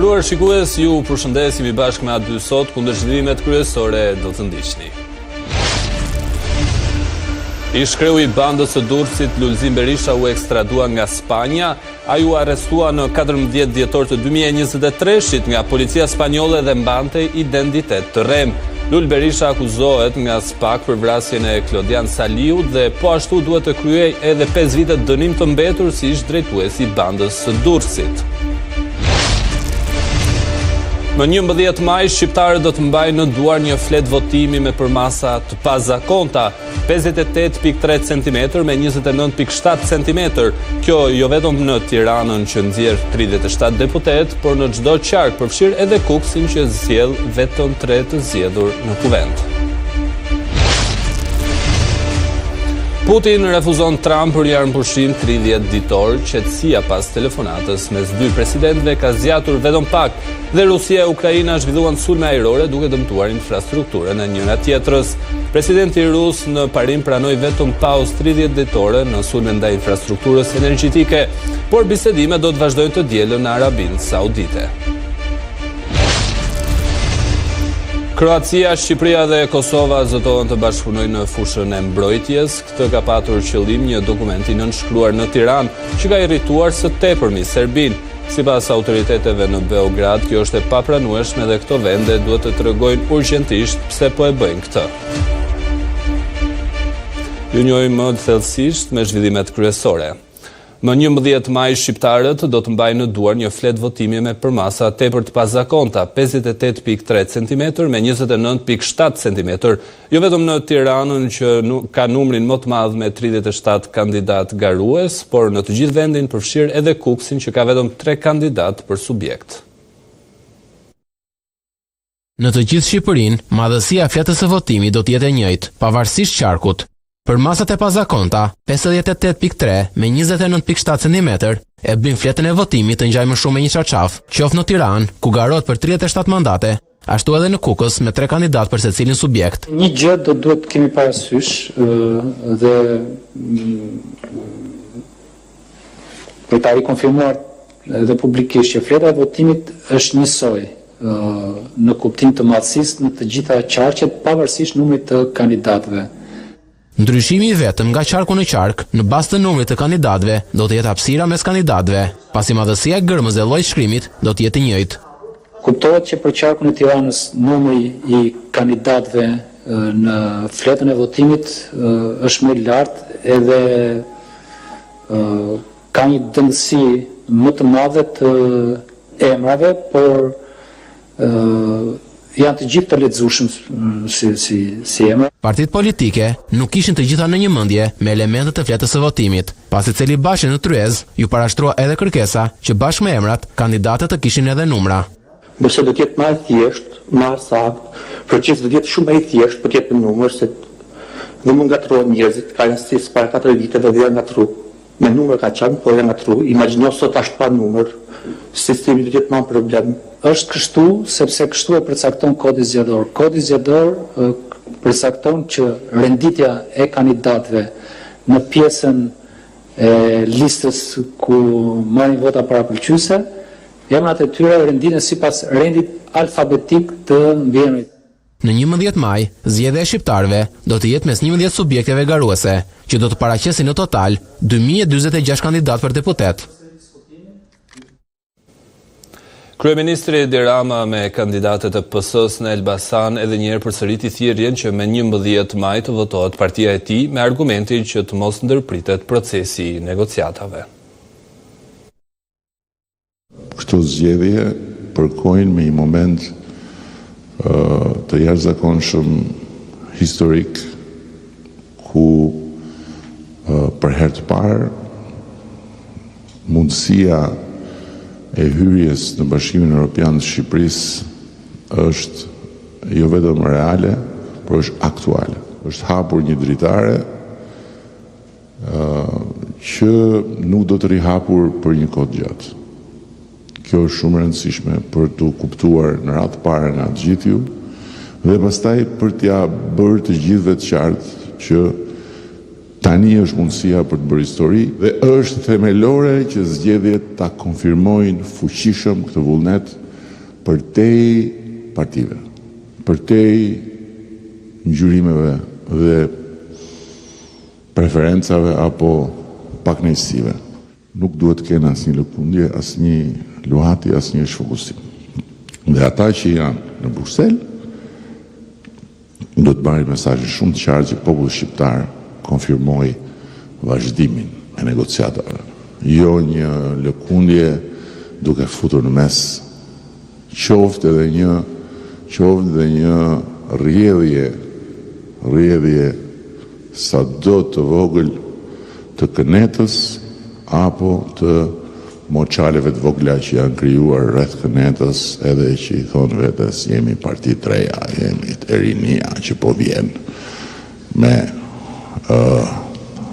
Nderuar shikues, ju përshëndesim bashkë me aty sot kundër zhvillimet kryesore do të ndiqni. Ish kreu i bandës së Durrësit Lulzim Berisha u ekstradua nga Spanja. Ai u arrestua në 14 dhjetor të 2023-shit nga policia spanjolle dhe mbante identitet të rrem. Lul Berisha akuzohet nga SPAK për vrasjen e Klodian Saliut dhe po ashtu duhet të kryej edhe 5 vite dënim të mbetur si ish drejtues i bandës së Durrësit. Më 11 maj, shqiptarët do të mbajnë në duar një flet votimi me përmasa të pazakonta, 58.3 cm me 29.7 cm. Kjo jo vetëm në Tiranën që nxjerr 37 deputet, por në çdo qark, përfshir edhe Kuksin që zgjedh vetëm 3 të zgjedhur në kuvent. Putin refuzon Trump për jarmëpushim 30 ditor, qetësia pas telefonatës mes dy presidentëve ka zgjatur vetëm pak dhe Rusia e Ukraina zhvilluan sulme ajrore duke dëmtuar infrastrukturën e njëra tjetrës. Presidenti rus në parim pranoi vetëm pauzë 30 ditore në sulme ndaj infrastrukturës energjetike, por bisedimet do të vazhdojnë të dielën në Arabinë Saudite. Kroacia, Shqipëria dhe Kosova zëtohen të bashkëpunojnë në fushën e mbrojtjes. Këtë ka patur qëllim një dokument i nënshkruar në Tiranë që ka irrituar së tepërmi Serbinë. Sipas autoriteteve në Beograd, kjo është e papranueshme dhe këto vende duhet të tregojnë urgjentisht pse po e bëjnë këtë. Ju njohim më thellësisht me zhvillimet kryesore. Më 11 maj, shqiptarët do të mbajnë në duar një flet votimi me përmasa tepër të pazakonta, 58.3 cm me 29.7 cm, jo vetëm në Tiranën që ka numrin më të madh me 37 kandidat garues, por në të gjithë vendin përfshir edhe Kuksin që ka vetëm 3 kandidat për subjekt. Në të gjithë Shqipërinë, madhësia e fletës së votimit do të jetë e njëjtë, pavarësisht qarkut. Për masat e pazakonta, 58.3 me 29.7 cm e blin fletën e votimit të ngjajmë shumë me një çarçaf, qoftë në Tiranë, ku garohet për 37 mandate, ashtu edhe në Kukës me 3 kandidat për secilin subjekt. Një gjë do duhet kemi parasysh dhe për ta rikonfirmuar edhe publikisht që fleta e votimit është njësoj në kuptim të madhësisë në të gjitha qarqet pavarësisht numrit të kandidatëve. Ndryshimi i vetëm nga qarku në qark, në bazë të numrit të kandidatëve, do të jetë hapësira mes kandidatëve, pasi madhësia e gërmës dhe lloji shkrimit do të jetë i njëjtë. Kuptohet që për qarkun e Tiranës numri i kandidatëve në fletën e votimit është më i lartë edhe ka një dëndësi më të madhe të emrave, por janë të gjithë të lexueshëm si emra. Partitë politike nuk kishin të gjitha në një mendje me elementet e fletës së votimit, pasi cili bashkë në tryez ju parashtrua edhe kërkesa që bashkë me emrat kandidatët të kishin edhe numra. Nëse do të jetë më e thjeshtë, më saktë, procesi do të jetë shumë më i thjeshtë për të jetë numër se dhe mund ngatrohen njerëzit, ka janë si para 4 viteve dhe janë ngatru. Me numër ka qenë, po janë ngatru. Imagjino sot ashtu pa numër, sistemi do të jetë më problem. Është kështu sepse kështu e përcakton kodi zgjedhor. Kodi zgjedhor përcakton që renditja e kandidatëve në pjesën e listës ku marrin vota parapëlqyese, emrat e tyre renditen sipas rendit alfabetik të mbiemrit. Në 11 maj, zgjedhja e shqiptarëve do të jetë mes 11 subjekteve garuese, që do të paraqesin në total 2046 kandidatë për deputet. Kryeministri Edi Rama me kandidatët e PS-s në Elbasan edhe njëherë përsëriti thirrjen që me 11 maj të votohet partia e tij me argumentin që të mos ndërpritet procesi i negociatave. Këto zgjedhje përkojnë me një moment të jashtëzakonshëm historik ku për herë të parë mundësia e hyrjes në Bashkimin Evropian të Shqipërisë është jo vetëm reale, por është aktuale. Është hapur një dritare që nuk do të rihapur për një kohë gjatë. Kjo është shumë e rëndësishme për të kuptuar në radhë të parë nga të gjithë ju dhe pastaj për t'ia bërë të gjithëve të qartë që tani është mundësia për të bërë histori dhe është themelore që zgjedhjet ta konfirmojnë fuqishëm këtë vullnet përtej partive, përtej ngjyrimeve dhe preferencave apo paknejësive. Nuk duhet të kenë asnjë lëkundje, asnjë luhati, asnjë shfokusim. Dhe ata që janë në Bruksel do të marrin mesazhe shumë të qartë që populli shqiptar konfirmoi vazhdimin e negociatave. Jo një lëkundje duke futur në mes qoftë edhe një rrjedhje sa do të vogël të kënetës apo të moçaleve të vogla që janë krijuar rreth kënetës, edhe që i thonë vetes jemi parti treja, jemi të rinia që po vjen me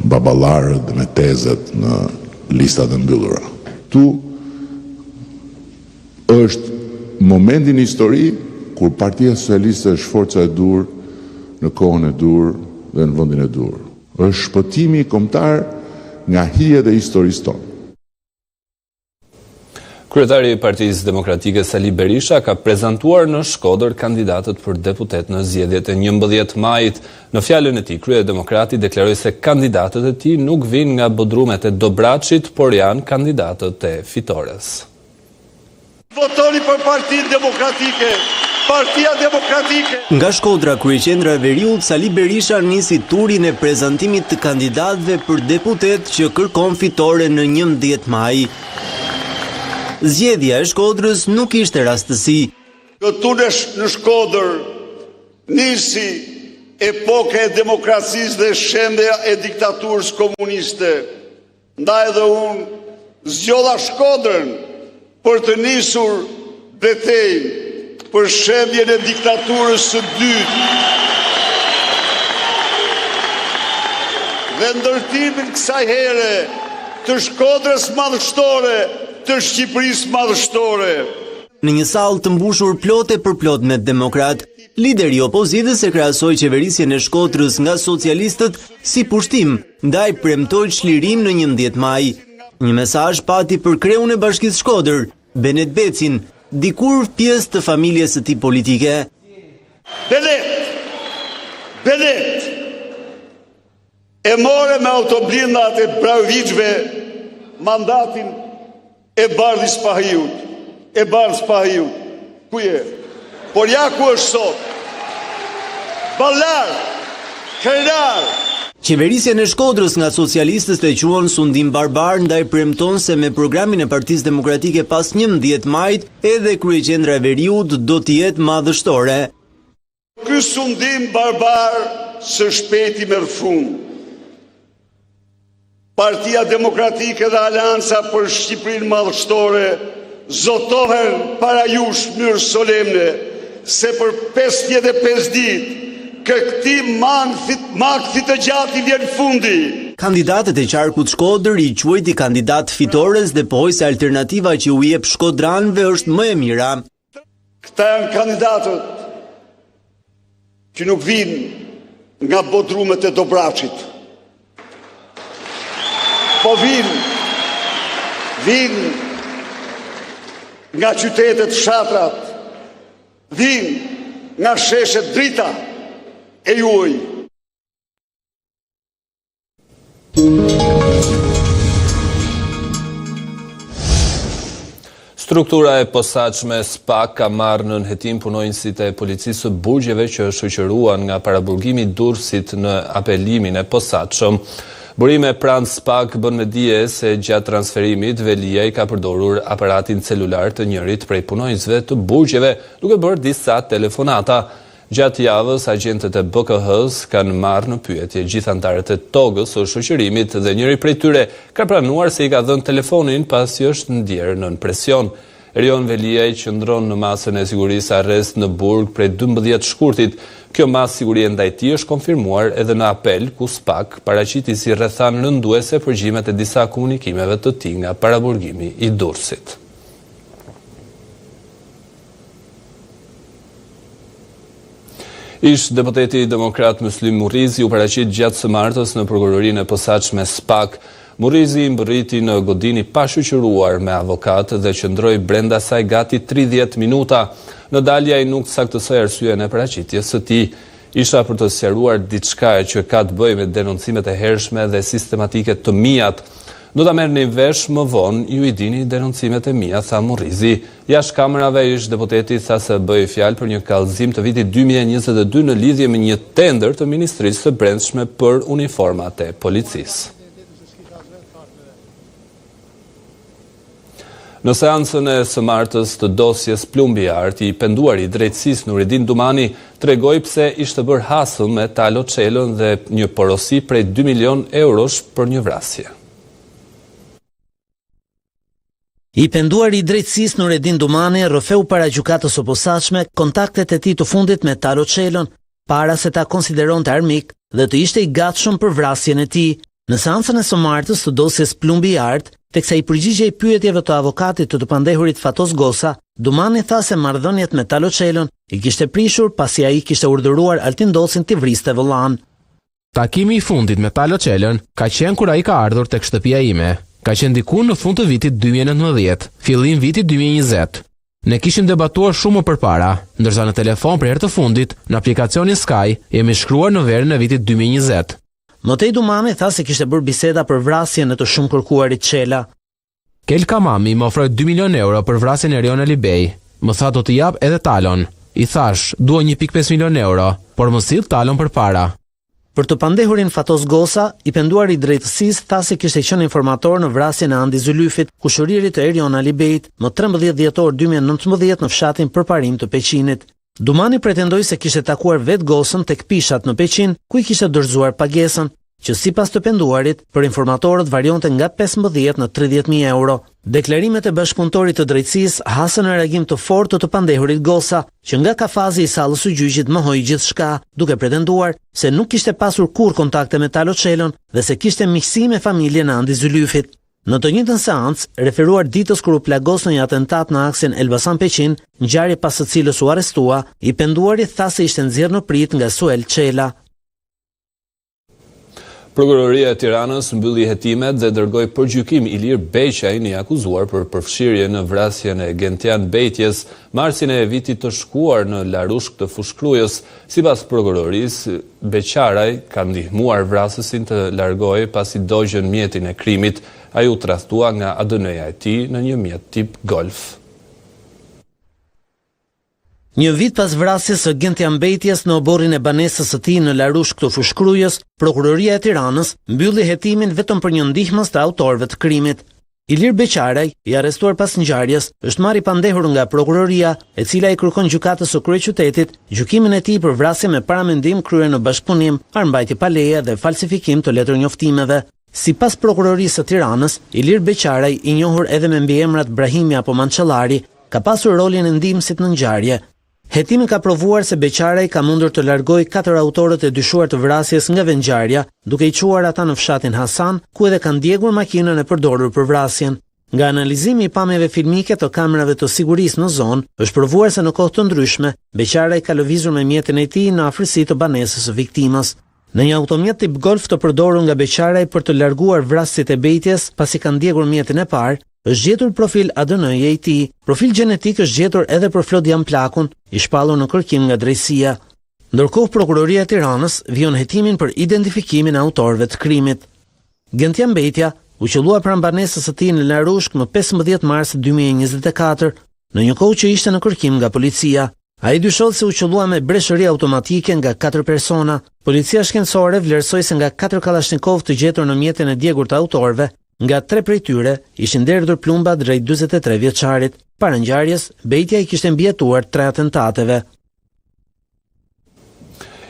baballarët dhe me tezet në listat e mbyllura. Tu është momentin histori kur Partia Socialiste është forca e dur në kohën e dur dhe në vendin e dur. Është shpëtimi kombëtar nga hijet e historisë tonë. Kryetari i Partisë Demokratike Sali Berisha ka prezantuar në Shkodër kandidatët për deputet në zgjedhjet e 11 majit. Në fjalën e tij, kryedemokrati deklaroi se kandidatët e tij nuk vinë nga bodrumet e Dobraçit, por janë kandidatët e fitores. Votoni për Partinë Demokratike. Partia Demokratike. Nga Shkodra, kryeqendra e Veriut, Sali Berisha nisi turin e prezantimit të kandidatëve për deputet që kërkon fitore në 11 maj. Zgjedhja e Shkodrës nuk ishte rastësi. Këtu në Shkodër nisi epoka e demokracisë dhe shembja e diktaturës komuniste. Ndaj edhe unë zgjodha Shkodrën për të nisur betejën për shembjen e diktaturës së dytë. Dhe ndërtimin kësaj here të Shkodrës madhështore, të Shqipërisë madhështore. Në një sallë të mbushur plotë për plot me demokrat, lideri i opozitës e krahasoi qeverisjen e Shkodrës nga socialistët si pushtim, ndaj premtoi çlirim në 11 maj. Një mesazh pati për kreun e Bashkisë Shkodër, Benet Becin, dikur pjesë të familjes së tij politike. Benet e more me autoblindat e Braviçve mandatin e Bardhës Pahiut. Ku je? Por ja ku është sot? Ballar, krenar. Qeverisjen e Shkodrës nga socialistët e quan sundim barbar, ndaj premton se me programin e Partisë Demokratike pas 11 majit edhe kryeqendra e Veriut do të jetë madhështore. Ky sundim barbar së shpejti merr fund. Partia Demokratike dhe Aleanca për Shqipërinë madhështore zotohen para jush mënyrë solemne se për 55 ditë këtij magthi të gjatë vjen fundi. Kandidatët e qarkut Shkodër i quajti kandidat fitores dhe pohoi se alternativa që u jep shkodranëve është më e mira. Këta janë kandidatët që nuk vinë nga bodrumet e Dobraçit. Po vinë nga qytetet fshatrat, vinë nga sheshet drita e juaj. Struktura e posaçme SPAK ka marrë në hetim punonjësit e policisë së burgjeve që shoqëruan nga paraburgimi i Durrësit në apelimin e posaçëm. Burime pranë SPAK bën me dije se gjatë transferimit Velia i ka përdorur aparatin celular të njërit prej punonjësve të burgjeve duke bërë disa telefonata. Gjatë javës, agentët e BKH-s kanë marrë në pyetje gjithë anëtarët e togës së shoqërimit dhe njëri prej tyre ka pranuar se i ka dhënë telefonin pasi është ndjerë nën presion. Erion Velia i qëndron në masën e sigurisë arrest në Burg prej 12 shkurtit. Kjo masë sigurie ndaj tij është konfirmuar edhe në apel ku SPAK paraqiti si rrethan lënduese përgjimet e disa komunikimeve të tij nga paraburgimi i Durrësit. Ish deputeti demokrat Muslim Murrizi u paraqit gjatë së martës në prokurorinë e posaçme SPAK. Murrizi mbërriti në godini pa shoqëruar me avokat dhe qëndroi brenda saj gati 30 minuta. Në dalje ai nuk saktësoi arsyeën e paraqitjes së tij. Isha për të sqaruar diçka që ka të bëjë me denoncimet e hershme dhe sistematike të mijat. Do ta merrni vesh më vonë, ju i dini denoncimet e mia, tha Murrizi. Jashtë kamerave ish deputeti tha se bëi fjalë për një kallëzim të vitit 2022 në lidhje me një tender të Ministrisë së Brendshme për uniformat e policisë. Në seancën e së martës të dosjes Plumbi Art, i penduari i drejtësisë Nuridin Dumani tregoi pse ishte bërë hasëm me Talo Çelën dhe një porosi prej 2 milion eurosh për një vrasje. I penduari i drejtësisë Nuridin Dumani rrëfeu para gjykatës së posaçme kontaktet e tij të fundit me Talo Çelën para se ta konsideronte armik dhe të ishte i gatshëm për vrasjen e tij. Në seancën e së martës të dosjes Plumbi Art, teksa i përgjigjej pyetjeve të avokatit të pandehurit Fatos Gosa, Dumani tha se marrëdhëniet me Talo Çelën i kishte prishur pasi ai kishte urdhëruar Altin Dosin t'i vriste vëllan. Takimi i fundit me Talo Çelën ka qenë kur ai ka ardhur tek shtëpia ime. Ka qenë diku në fund të vitit 2019, fillim vitit 2020. Ne kishim debatuar shumë më përpara, ndërsa në telefon për herë të fundit, në aplikacionin Sky, jemi shkruar në verën e vitit 2020. Mëtej Dumani tha se kishte bërë biseda për vrasjen e të shumë kërkuarit Çela. Kel Kamami më ofroi 2 milion euro për vrasjen e Riona Libej. Më tha do të jap edhe Talon. I thash, dua 1.5 milion euro, por më sill Talon përpara. Për të pandehurin Fatos Gosa, i penduari i drejtësisë tha se kishte qenë informator në vrasjen e Andi Zylyfit, kushëririt të Eriona Libejt, më 13 dhjetor 2019 në fshatin Përparim të Peqinit. Dumani pretendoi se kishte takuar vetë Gosën tek pishat në Peqin, ku i kishte dorëzuar pagesën, që sipas të penduarit, për informatorët varionte nga 15 në 30.000 euro. Deklarimet e bashkëpunëtorit të drejtësisë hasën në reagim të fortë të pandehurit Gosa, që nga kafazi i sallës së gjyqit mohoi gjithçka, duke pretenduar se nuk kishte pasur kurrë kontakte me Talo Çelën dhe se kishte miqësi me familjen e Andi Zylyfit. Në të njëjtën seancë, referuar ditës kur u plagos në një atentat në aksin Elbasan Peqin, ngjarje pas së cilës u arrestua, i penduari tha se ishte nxjerrë në prit nga Suel Çela. Prokuroria e Tiranës mbylli hetimet dhe dërgoi për gjykim Ilir Beqajin i akuzuar për përfshirje në vrasjen e Gentian Bejtjes marsin e vitit të shkuar në Larushk të Fushkrujës. Sipas prokurorisë, Beqaraj ka ndihmuar vrasësin të largojë pasi dogjën mjetin e krimit. Ai u tradhtua nga ADN-ja e tij në një mjet tip Golf. Një vit pas vrasjes së Gentian Bejtjes në oborrin e banesës së tij në Larushk të Fushkrujës, Prokuroria e Tiranës mbylli hetimin vetëm për një ndihmës të autorëve të krimit. Ilir Beqaraj, i arrestuar pas ngjarjes, është marrë i pandehur nga prokuroria, e cila i kërkon gjykatës së kryeqytetit gjykimin e tij për vrasje me paramendim kryer në bashkëpunim, armbajtje pa leje dhe falsifikim të letërnjoftimeve. Sipas prokurorisë së Tiranës, Ilir Beqaraj, i njohur edhe me mbiemrat Brahimi apo Mançellari, ka pasur rolin e ndihmësit në ngjarje. Hetimi ka provuar se Beqaraj ka mundur të largojë 4 autorët e dyshuar të vrasjes nga vendngjarja, duke i çuar ata në fshatin Hasan, ku edhe kanë ndjekur makinën e përdorur për vrasjen. Nga analizimi i pamjeve filmike të kamerave të sigurisë në zonë, është provuar se në kohë të ndryshme, Beqaraj ka lëvizur me mjetin e tij në afërsi të banesës së viktimës. Në një automjet tip Golf të përdorur nga Beqaraj për të larguar vrasjet e Bejtjes pasi kanë ndjekur mjetin e parë, është gjetur profil ADN-ja i tij. Profil gjenetik është gjetur edhe për Flodian Plakun, i shpallur në kërkim nga drejtësia. Ndërkohë Prokuroria e Tiranës vijon hetimin për identifikimin e autorëve të krimit. Gentian Bejtja u qellua pranë banesës së tij në Larushk më 15 mars 2024, në një kohë që ishte në kërkim nga policia. Ai dyshohet se u qellua me breshëri automatike nga 4 persona. Policia shkencore vlerësoi se nga 4 Kalashnikov të gjetur në mjetin e djegur të autorëve, nga 3 prej tyre ishin derdhur plumba drejt 43 vjeçarit. Para ngjarjes, Bejtja i kishte mbijetuar 3 atentateve.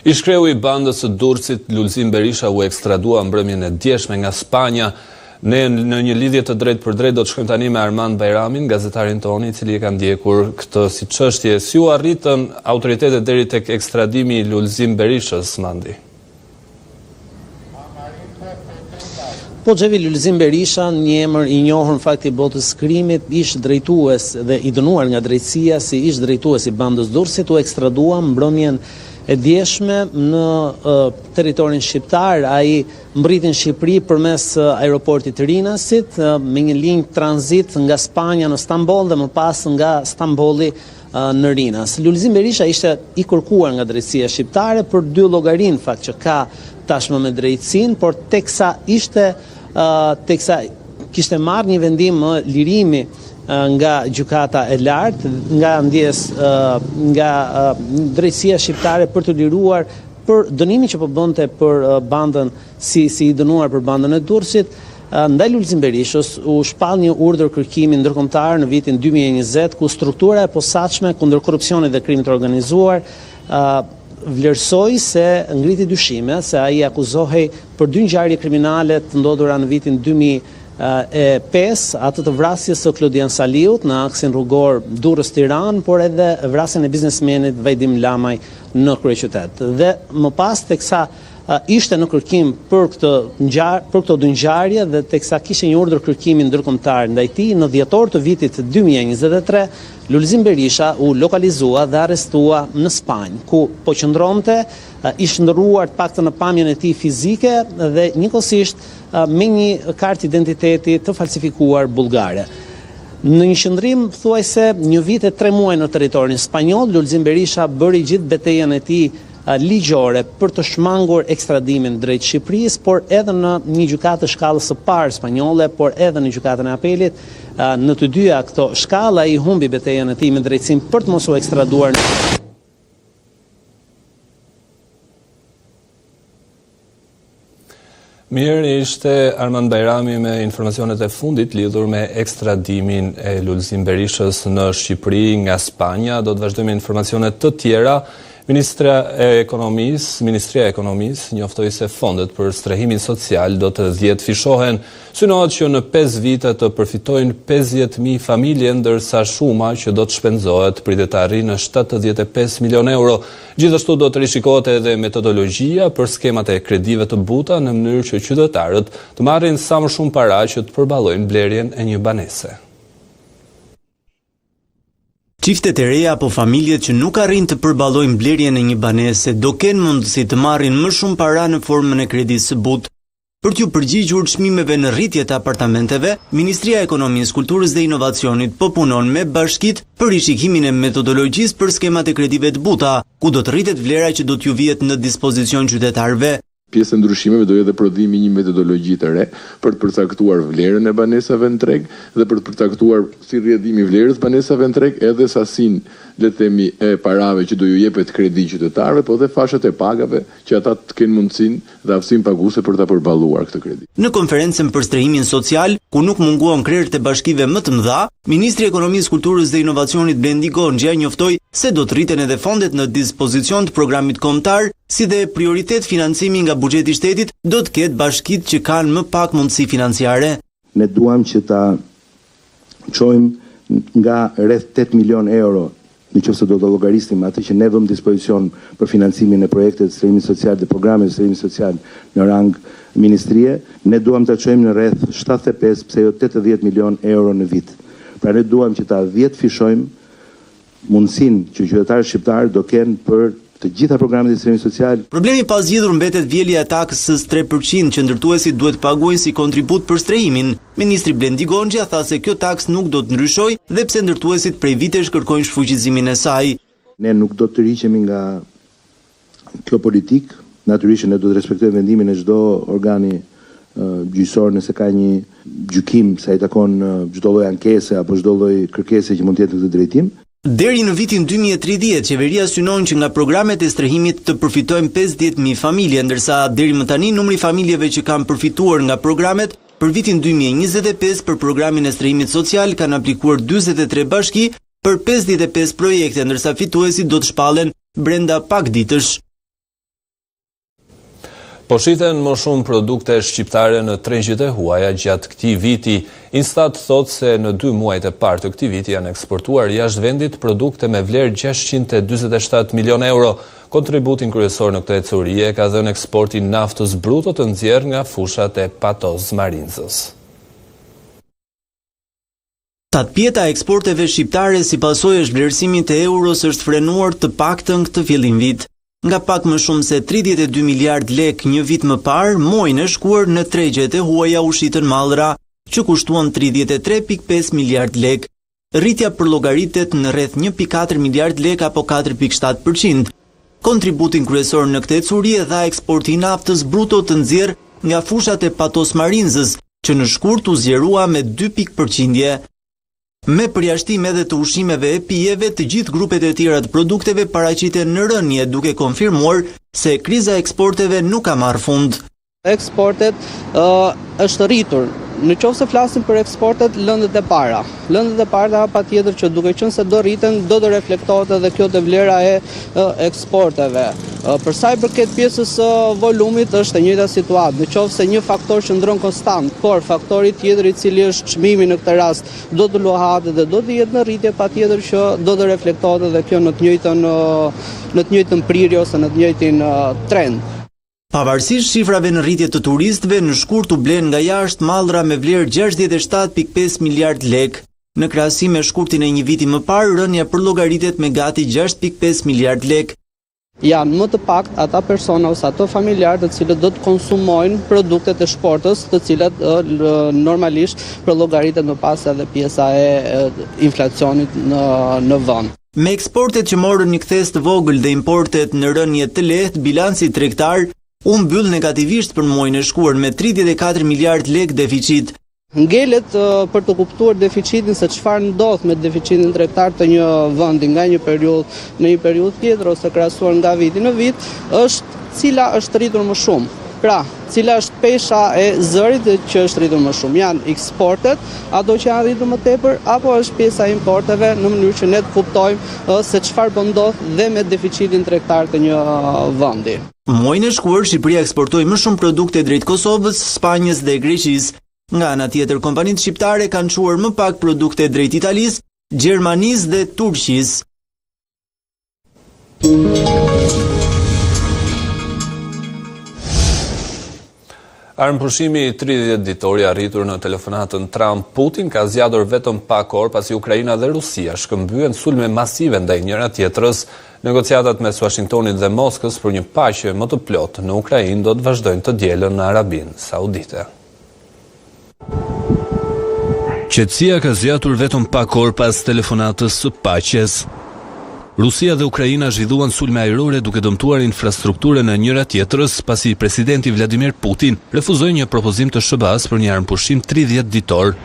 Ish-kreu i bandës së Durrësit, Lulzim Berisha, u ekstradua mbrëmjen e djeshme nga Spanja. Ne në një lidhje të drejtë për drejtë do të shkojmë tani me Armand Bajramin, gazetarin tonë, i cili e ka ndjekur këtë si çështje. Si u arritën autoritetet deri tek ekstradimi i Lulzim Berishës, Mandi? Po Xhevi, Lulzim Berisha, një emër i njohur në fakt i botës krimit, ish drejtues dhe i dënuar nga drejtësia si ish drejtues i bandës Durrësit, u ekstradua mbrëmjen e djeshme në territorin shqiptar, ai mbriti në Shqipëri përmes aeroportit të Rinasit me një linjë tranzit nga Spanja në Stamboll dhe më pas nga Stambolli në Rinas. Lulzim Berisha ishte i kërkuar nga drejtësia shqiptare për 2 llogarin fakt që ka tashmë me drejtësinë, por teksa kishte marrë një vendim më lirimi nga gjykata e lartë, nga drejtësia shqiptare për të liruar për dënimin që po bënte për bandën si i dënuar për bandën e Durrësit. Ndaj Lulzim Berishës u shpall një urdhër kërkimi ndërkombëtar në vitin 2020 ku struktura e posaçme kundër korrupsionit dhe krimit të organizuar vlerësoi se ngriti dyshime se ai akuzohej për 2 ngjarje kriminale të ndodhura në vitin 2005, atë të vrasjes së Klodian Saliut në aksin rrugor Durrës-Tiranë, por edhe vrasjen e biznesmenit Vajdim Lamaj në kryeqytet. Dhe më pas teksa ishte në kërkim për këto 2 ngjarje dhe teksa kishte një urdhër kërkimi ndërkombëtar ndaj tij, në dhjetor të vitit 2023, Lulzim Berisha u lokalizua dhe arrestua në Spanjë, ku po qëndronte, ishte ndërruar të paktën në pamjen e tij fizike dhe njëkohësisht me një kartë identiteti të falsifikuar bullgare. Në një qëndrim thuajse 1 vit e 3 muaj në territorin spanjoll, Lulzim Berisha bëri gjithë betejën e tij ligjore për të shmangur ekstradimin drejt Shqipërisë, por edhe në një gjykatë të shkallës së parë spanjolle, por edhe në gjykatën e apelit, në të dyja këto shkalla ai humbi betejën e tij me drejtësinë për të mos u ekstraduar. Mirë, ishte Armand Bajrami me informacionet e fundit lidhur me ekstradimin e Lulzim Berishës në Shqipëri nga Spanja. Do të vazhdojmë me informacionet të tjera. Ministria e Ekonomisë njoftoi se fondet për strehimin social do të fishohen. Synohet që në 5 vite të përfitojnë 50.000 familje, ndërsa shuma që do të shpenzohet pritet të arrijë në 75 milion euro. Gjithashtu do të rishikohet edhe metodologjia për skemat e kredive të buta në mënyrë që qytetarët të marrin sa më shumë para që të përballojnë blerjen e një banese. Çiftet e reja apo familjet që nuk arrin të përballojnë blerjen e një banese do kenë mundësi të marrin më shumë para në formën e kredisë së butë. Për t'ju përgjigjur çmimeve në rritje të apartamenteve, Ministria e Ekonomisë, Kulturës dhe Inovacionit po punon me bashkitë për rishikimin e metodologjisë për skemat e kredive të buta, ku do të rritet vlera që do t'ju vihet në dispozicion qytetarëve. Pjesë e ndryshimeve do jetë prodhimi një metodologji të re për të përcaktuar vlerën e banesave në treg dhe për të përcaktuar si rrjedhimi i vlerës banesave në treg edhe sasinë, le të themi, e parave që do ju jepet kredi qytetarëve, po dhe fashat e pagave që ata të kenë mundësinë dhe aftësinë paguese për ta përballuar këtë kredi. Në konferencën për strehimin social, ku nuk munguan krerët e bashkive më të mëdha, Ministri i Ekonomisë, Kulturës dhe Inovacionit Blendi Gonxha njoftoi se do të rriten edhe fondet në dispozicion të programit kombëtar, si dhe prioritet financimi nga buxheti i shtetit do të ketë bashkitë që kanë më pak mundësi financiare. Ne duam që ta çojmë nga rreth 8 milion euro, nëse do të llogarisnim atë që ne vëmë dispozicion për financimin e projekteve të strehimit social dhe programeve të strehimit social në rang ministrie, ne duam ta çojmë në rreth 75 pse jo 80 milion euro në vit. Pra ne duam që ta 10 fishojmë mundësinë që qytetarët shqiptar do kenë për të gjitha programet e strehimit social. Problemi pas zgjidhur mbetet vjelja e taksës 3% që ndërtuesit duhet paguajnë si kontribut për strehimin. Ministri Blendi Gonxha tha se kjo taks nuk do të ndryshojë dhe pse ndërtuesit prej vitesh kërkojnë shfuqizimin e saj. Ne nuk do të rriqemi nga kjo politikë. Natyrisht ne do të respektojmë vendimin e çdo organi gjyqësor nëse ka një gjykim sa i takon çdo lloj ankese apo çdo lloj kërkese që mund të jetë në këtë drejtim. Deri në vitin 2030, qeveria synon që nga programet e strehimit të përfitojnë 50.000 familje, ndërsa deri më tani numri familjeve që kanë përfituar nga programet për vitin 2025 për programin e strehimit social kanë aplikuar 43 bashki për 55 projekte, ndërsa fituesit do të shpallen brenda pak ditësh. Po shiten më shumë produkte shqiptare në trengjet e huaja gjatë këtij viti. Instat thot se në 2 muajt e parë të këtij viti janë eksportuar jashtë vendit produkte me vlerë 647 milion euro. Kontributin kryesor në këtë ecurie ka dhënë eksporti naftës bruto të nxjerrë nga fushat e Patoz Marinzës. 7/8 e eksporteve shqiptare si pasojë e zhvlerësimit të euros është frenuar të paktën këtë fillim vit. Nga pak më shumë se 32 miliard lek një vit më parë, muajin e shkuar në tregjet e huaja u shitën mallra, që kushtuan 33.5 miliard lek. Rritja përllogaritet në rreth 1.4 miliard lek apo 4.7%. Kontributin kryesor në këtë ecuri e dha eksporti i naftës bruto të nxjerrë nga fushat e Patos Marinzës, që në shkurt u zgjerua me 2%. Me përjashtim edhe të ushqimeve e pijeve, të gjithë grupet e tjera të produkteve paraqiten në rënje, duke konfirmuar se kriza e eksporteve nuk ka marrë fund. Eksportet është rritur. Në qoftë se flasim për eksportet, lëndët e para. Lëndët e para patjetër që duke qenë se do rriten, do të reflektohet edhe kjo te vlera e eksporteve. Për sa i përket pjesës volumit është e njëjta situatë. Në qoftë se një faktor që ndron konstant, por faktori tjetër i cili është çmimi në këtë rast do të lohatet dhe do të jetë në rritje, patjetër që do të reflektohet edhe kjo në të njëjtën prirje ose në të njëjtin trend. Pavarësisht shifrave në rritje të turistëve, në shkurt u blen nga jashtë mallra me vlerë 67.5 miliard lek. Në krahasim me shkurtin e një viti më parë, rënja përllogaritet me gati 6.5 miliard lek. Janë më të pakt ata persona ose ato familjarë të cilët do të konsumojnë produktet e shportës, të cilat normalisht përllogaritet më pas edhe pjesa e inflacionit në vend. Me eksportet që morën një kthes të vogël dhe importet në rënje të lehtë, bilanci tregtar u mbyll negativisht për muajin e shkuar me 34 miliard lek deficit. Ngelet për të kuptuar deficitin se çfarë ndodh me deficitin tregtar të një vendi nga një periudhë në një periudhë tjetër ose krahasuar nga viti në vit, është cila është rritur më shumë. Pra, cila është pesha e zërit që është rritur më shumë? Janë eksportet, ato që janë rritur më tepër, apo është pjesa e importeve, në mënyrë që ne të kuptojmë se çfarë po ndodh dhe me deficitin tregtar të një vendi. Muajin e shkuar Shqipëria eksportoi më shumë produkte drejt Kosovës, Spanjës dhe Greqisë. Nga ana tjetër, kompanitë shqiptare kanë çuar më pak produkte drejt Italisë, Gjermanisë dhe Turqisë. Armëpushimi i 30 ditor i arritur në telefonatën Trump-Putin ka zgjatur vetëm pak orë pasi Ukraina dhe Rusia shkëmbyen sulme masive ndaj njëra tjetrës. Negociatat mes Washingtonit dhe Moskës për një paqe më të plotë në Ukrainë do të vazhdojnë të dielën në Arabinë Saudite. Qetësia ka zgjatur vetëm pak orë pas telefonatës së paqes. Rusia dhe Ukraina zhvilluan sulme ajrore duke dëmtuar infrastrukturën e njëra tjetrës pasi presidenti Vladimir Putin refuzoi një propozim të SBA-s për një armëpushim 30 ditor.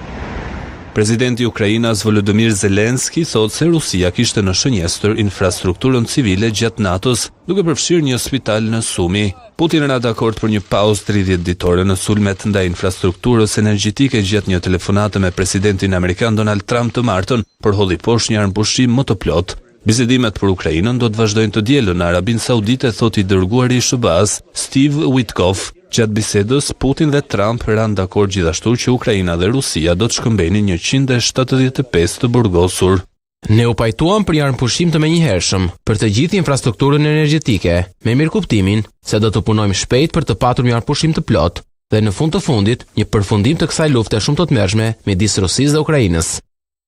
Presidenti i Ukrainës Volodymyr Zelensky thotë se Rusia kishte në shënjestër infrastrukturën civile gjatë natës, duke përfshirë një spital në Sumi. Putin ra dakord për një pauzë 30 ditore në sulmet ndaj infrastrukturës energjetike gjatë një telefonate me presidentin amerikan Donald Trump të martën për hodhi poshtë një armëpushim më të plotë. Bisedimet për Ukrainën do të vazhdojnë të dielën në Arabinë Saudite, thotë i dërguari i SBA-s Steve Witkoff. Gjatë bisedës, Putin dhe Trump ranë dakord gjithashtu që Ukraina dhe Rusia do të shkëmbejnë 175 të burgosur. Ne u pajtuam për një armëpushim të menjëhershëm për të gjithë infrastrukturën energjetike, me mirëkuptimin se do të punojmë shpejt për të patur një armëpushim të plotë dhe në fund të fundit një përfundim të kësaj lufte shumë të tmerrshme midis Rusisë dhe Ukrainës.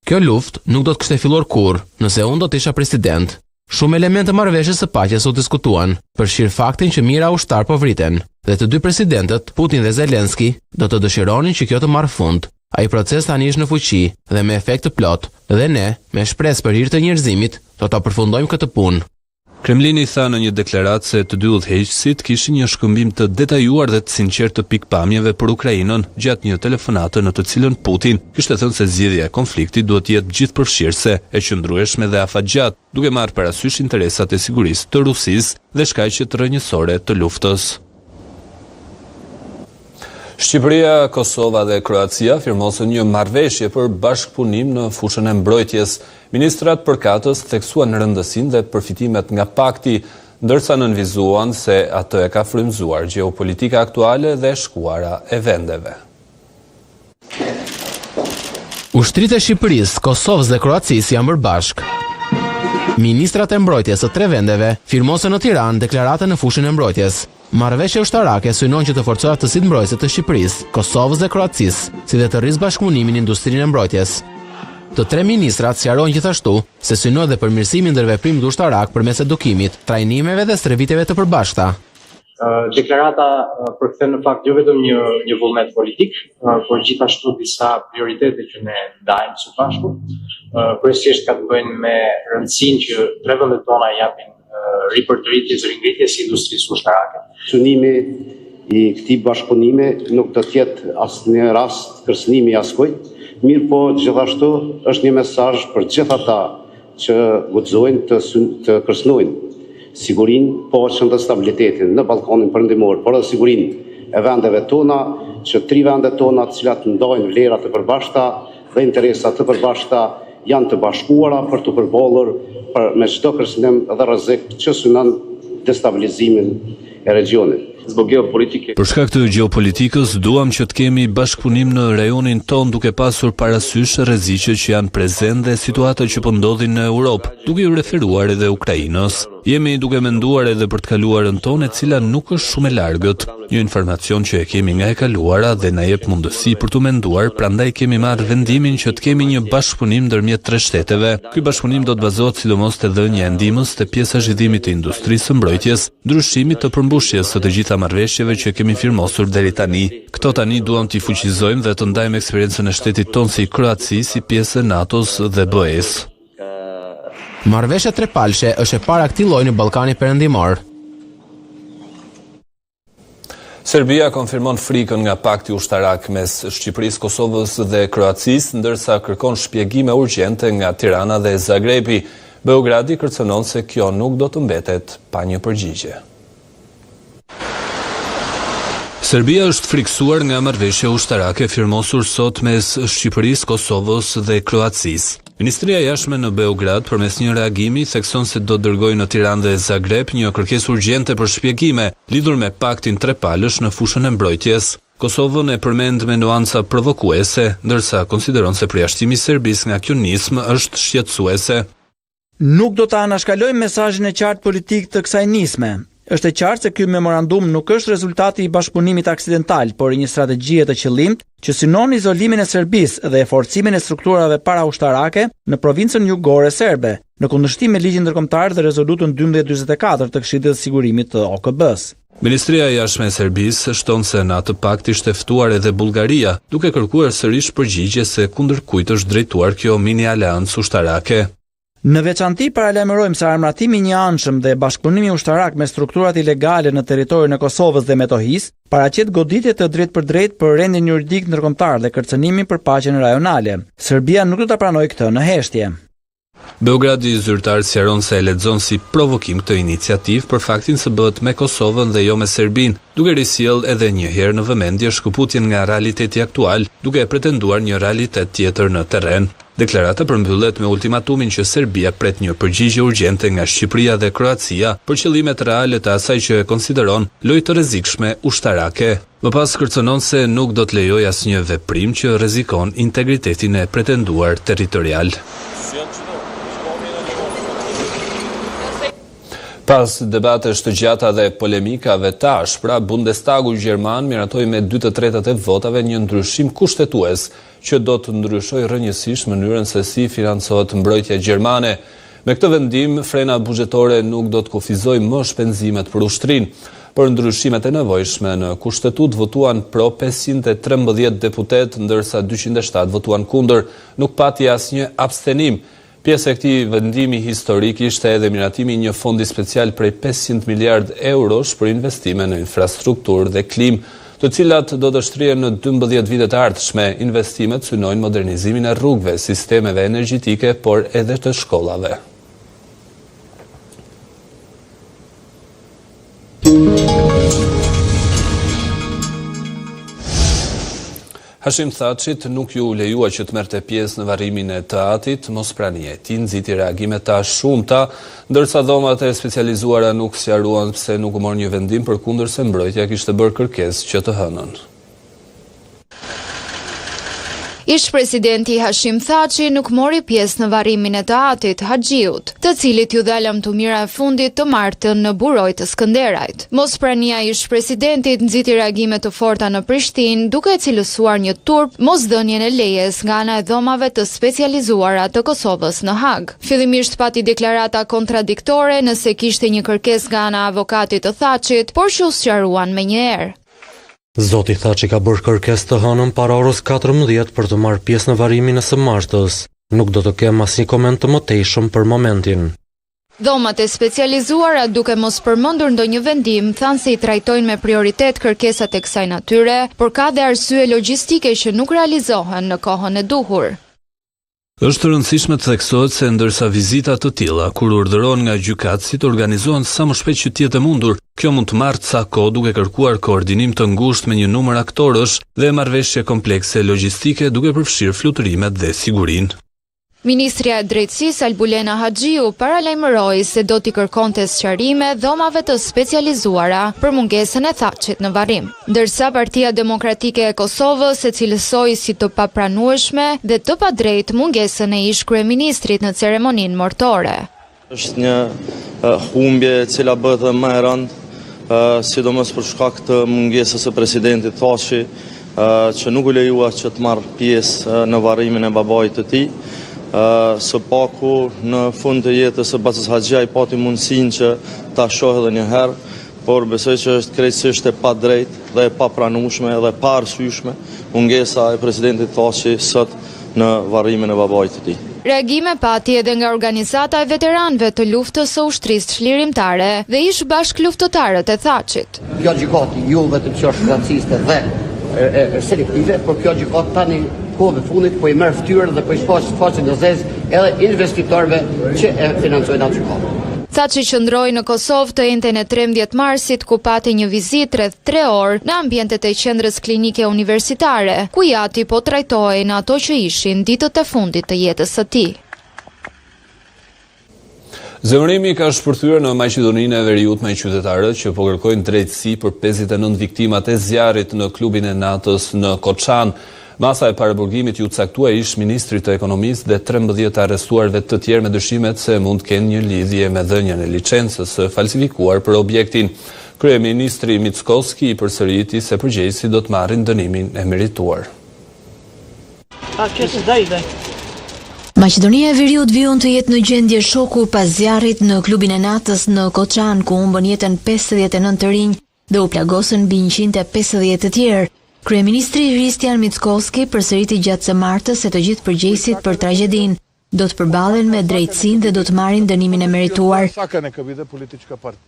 Kjo luftë nuk do të kishte filluar kurrë nëse unë do të isha president. Shumë elemente marrëveshjes së paqes u diskutuan, përfshir faktin që mira ushtar po vriten, dhe të dy presidentët, Putin dhe Zelensky, do të dëshironin që kjo të marrë fund. Ai proces tani është në fuqi dhe me efekt të plot, dhe ne, me shpresë për hir të njerëzimit, do ta përfundojmë këtë punë. Kremlini tha në një deklaratë se të dy udhëheqësit kishin një shkëmbim të detajuar dhe të sinqertë të pikpamjeve për Ukrainën gjatë një telefonate në të cilën Putin kishte thënë se zgjidhja e konfliktit duhet të jetë gjithëpërfshirëse, e qëndrueshme dhe afatgjatë, duke marrë parasysh interesat e sigurisë të Rusisë dhe shkaqjet rrënjësore të luftës. Shqipëria, Kosova dhe Kroacia firmosën një marrëveshje për bashkëpunim në fushën e mbrojtjes. Ministrat përkatës theksuan rëndësinë dhe përfitimet nga pakti, ndërsa nënvizuan se atë e ka frymëzuar gjeopolitika aktuale dhe shkuara e vendeve. Ushtritë e Shqipërisë, Kosovës dhe Kroacisë janë bërë bashkë. Ministrat e mbrojtjes së tre vendeve firmosën në Tiranë deklaratën në fushën e mbrojtjes. Marrëveshja ushtarake synon që të forcojë aftësitë mbrojtëse të Shqipërisë, Kosovës dhe Kroacisë, si dhe të rrisë bashkëpunimin në industrinë e mbrojtjes. Të tre ministrat sqarojnë gjithashtu se synojnë dhe përmirësimin ndërveprimit ushtarak përmes edukimit, trajnimeve dhe stërvitjeve të përbashkëta. Deklarata përkthen në fakt jo vetëm një vullnet politik, por gjithashtu disa prioritete që ne ndajmë së bashku. Kryesisht ka të bëjnë me rëndësinë që tre vendet tona japin ripërtëritjes, ringritjes së industrisë ushtarake. Synimi i këtij bashkëpunimi nuk do të jetë asnjë rast kërcënimi i askujt, mirë po gjithashtu është një mesazh për gjithë ata që guxojnë të kërcënojnë sigurinë, paqen dhe stabilitetin në Ballkanin Perëndimor, por edhe sigurinë e vendeve tona, që tri vendet tona të cilat ndajnë vlera të përbashkëta dhe interesa të përbashkëta janë të bashkuara për të përballur me çdo kërcënim dhe rrezik që synon destabilizimin e regionit. Për shkak të gjeopolitikës, duam që të kemi bashkëpunim në rajonin ton duke pasur parasysh rreziqet që janë prezente dhe situatat që po ndodhin në Europë, duke u referuar edhe Ukrainës. Jemi duke menduar edhe për të kaluarën tonë, e cila nuk është shumë e largët. Një informacion që e kemi nga e kaluara dhe na jep mundësi për të menduar, prandaj kemi marrë vendimin që të kemi një bashkëpunim ndërmjet tre shteteve. Ky bashkëpunim do të bazohet sidomos te dhënia e ndihmës te pjesa e zhvillimit të industrisë së mbrojtjes, ndryshimit të përmbushjes së të gjitha marrëveshjeve që kemi firmosur deri tani. Këto tani duam t'i fuqizojmë dhe të ndajmë eksperiencën e shtetit tonë si Kroaci, si pjesë e NATO-s dhe BE-s. Marrëveshja trepalshe është e para këtij lloji në Ballkanin Perëndimor. Serbia konfirmon frikën nga pakti ushtarak mes Shqipërisë, Kosovës dhe Kroacisë, ndërsa kërkon shpjegime urgjente nga Tirana dhe Zagrebi. Beogradi kërcënon se kjo nuk do të mbetet pa një përgjigje. Serbia është friksuar nga marrëveshja ushtarake firmosur sot mes Shqipërisë, Kosovës dhe Kroacisë. Ministria e Jashtme në Beograd përmes një reagimi thekson se do dërgojë në Tiranë dhe Zagreb një kërkesë urgjente për shpjegime lidhur me paktin trepalësh në fushën e mbrojtjes. Kosovën e përmend me nuanca provokuese, ndërsa konsideron se përjashtimi i Serbisë nga kjo nismë është shqetësuese. Nuk do ta anashkalojmë mesazhin e qartë politik të kësaj nisme. Është e qartë se ky memorandum nuk është rezultati i bashkëpunimit aksidental, por i një strategjie të qëllimt që synon izolimin e Serbisë dhe forcimin e strukturave paraushtarake në provincën jugore serbe, në kundërshtim me ligjin ndërkombëtar dhe rezolutën 1244 të Këshillit të Sigurimit të OKB-s. Ministria e Jashtme e Serbisë shton se në atë pakt ishte ftuar edhe Bullgaria, duke kërkuar sërish përgjigje se kundër kujt është drejtuar kjo mini aleancë ushtarake. Në veçanti paralajmërojmë se armatimi i njëanshëm dhe bashkëpunimi ushtarak me strukturat ilegale në territorin e Kosovës dhe Metohisë paraqet goditje të drejt për rendin juridik ndërkombëtar dhe kërcënimin për paqen rajonale. Serbia nuk do ta pranojë këtë në heshtje. Beogradi zyrtar sqaron se e lexon si provokim këtë iniciativë për faktin se bëhet me Kosovën dhe jo me Serbinë, duke risjell edhe një herë në vëmendje shkëputjen nga realiteti aktual, duke pretenduar një realitet tjetër në terren. Deklarata përmbyllet me ultimatumin që Serbia pret një përgjigje urgjente nga Shqipëria dhe Kroacia për qëllimet reale të asaj që e konsideron lojë të rrezikshme ushtarake. Më pas kërcënon se nuk do të lejojë asnjë veprim që rrezikon integritetin e pretenduar territorial. Pas debatesh të gjata dhe polemikave të ashpra, Bundestagu gjerman miratoi me 2/3 e votave një ndryshim kushtetues që do të ndryshojë rrënjësisht mënyrën se si financohet mbrojtja gjermane. Me këtë vendim, frena buxhetore nuk do të kufizojë më shpenzimet për ushtrinë. Për ndryshimet e nevojshme në kushtetut votuan pro 513 deputet, ndërsa 207 votuan kundër, nuk pati asnjë abstenim. Pjesë e këtij vendimi historik ishte edhe miratimi i një fondi special prej 500 miliard eurosh për investime në infrastrukturë dhe klimë, të cilat do të shtrihen në 12 vitet e ardhshme. Investimet synojnë modernizimin e rrugëve, sistemeve energjetike, por edhe të shkollave. Hashim Thaçit nuk ju lejua që të merrte pjesë në varrimin e të atit, mosprania e tij nxiti reagime të shumta, ndërsa dhomat e specializuara nuk sqaruan pse nuk u mor një vendim përkundër se mbrojtja kishte bërë kërkesë që të hënën. Ish-presidenti Hashim Thaçi nuk mori pjesë në varrimin e të Atit Haxhiut, të cilit ju dha lamtumira e fundit të martën në buroj të Skënderajt. Mosprania e ish-presidentit nxiti reagime të forta në Prishtinë, duke cilësuar një turp mosdhënien e lejes nga ana e dhomave të specializuara të Kosovës në Hag. Fillimisht pati deklarata kontradiktore nëse kishte një kërkesë nga ana e avokatit të Thaçit, por që u sqaruan menjëherë. Zoti Thaçi ka bërë kërkesë të hënën para orës 14 për të marrë pjesë në varrimin e së martës. Nuk do të kem asnjë koment të mëtejshëm për momentin. Dhomat e specializuara, duke mos përmendur ndonjë vendim, thanë se i trajtojnë me prioritet kërkesat e kësaj natyre, por ka dhe arsye logjistike që nuk realizohen në kohën e duhur. Është rëndësishme të theksohet se ndërsa vizita të tilla, kur urdhërohen nga gjykatësit, organizohen sa më shpejt që të jetë mundur, kjo mund të marrë ca kohë duke kërkuar koordinim të ngushtë me një numër aktorësh dhe marrëveshje komplekse logjistike duke përfshirë flutërimet dhe sigurinë. Ministria e Drejtësisë Albulena Haxhiu paralajmëroi se do t'i kërkonte sqarime dhomave të specializuara për mungesën e Thaçit në varrim, ndërsa Partia Demokratike e Kosovës e cilësoi si të papranueshme dhe të padrejtë mungesën e ish-kryeministrit në ceremoninë mortore. Është një humbje e cila bëhet edhe më e rëndë, sidomos për shkak të mungesës së presidentit Thaçi, që nuk u lejua që të marrë pjesë në varrimin e babait të tij. Së paku në fund të jetës së Baçës Haxhia i pati mundësinë që ta shohë edhe një herë, por besoj që është krejtësisht e padrejtë dhe e papranueshme dhe pa arsyeshme mungesa e presidentit Thaçi sot në varrimin e babait të tij. Reagime pati edhe nga organizata e veteranëve të luftës së ushtrisë çlirimtare dhe ish bashkëluftëtarët e Thaçit. Kjo gjykati ju vetëm që është raciste dhe selektive, por kjo gjykat tani kohëve fundit po i merr fytyrën dhe po i shfaqet në zezë edhe investitorëve që e financojnë atë gjykat. Thaçi qëndroi në Kosovë të njëjtën e 13 marsit, ku pati një vizitë rreth 3 orë në ambientet e qendrës klinike universitare, ku i ati po trajtohej në ato që ishin ditët e fundit të jetës së tij. Zemërimi ka shpërthyer në Maqedoninë e Veriut me qytetarët që po kërkojnë drejtësi për 59 viktimat e zjarrit në klubin e natës në Koçan. Masa e paraburgimit ju caktua ish ministri të ekonomisë dhe 13 arrestuarve të tjerë me dyshimet se mund të kenë një lidhje me dhënien e licencës së falsifikuar për objektin. Kryeministri Mickoski i përsëriti se përgjegjësi do të marrin dënimin e merituar. Maqedonia e Veriut vijon të jetë në gjendje shoku pas zjarrit në klubin e natës në Koçan, ku humbën jetën 59 të rinj dhe u plagosën mbi 150 të tjerë. Kryeministri Hristian Mickoski përsëriti gjatë së martës se të gjithë përgjegjësit për tragjedinë do të përballen me drejtësinë dhe do të marrin dënimin e merituar.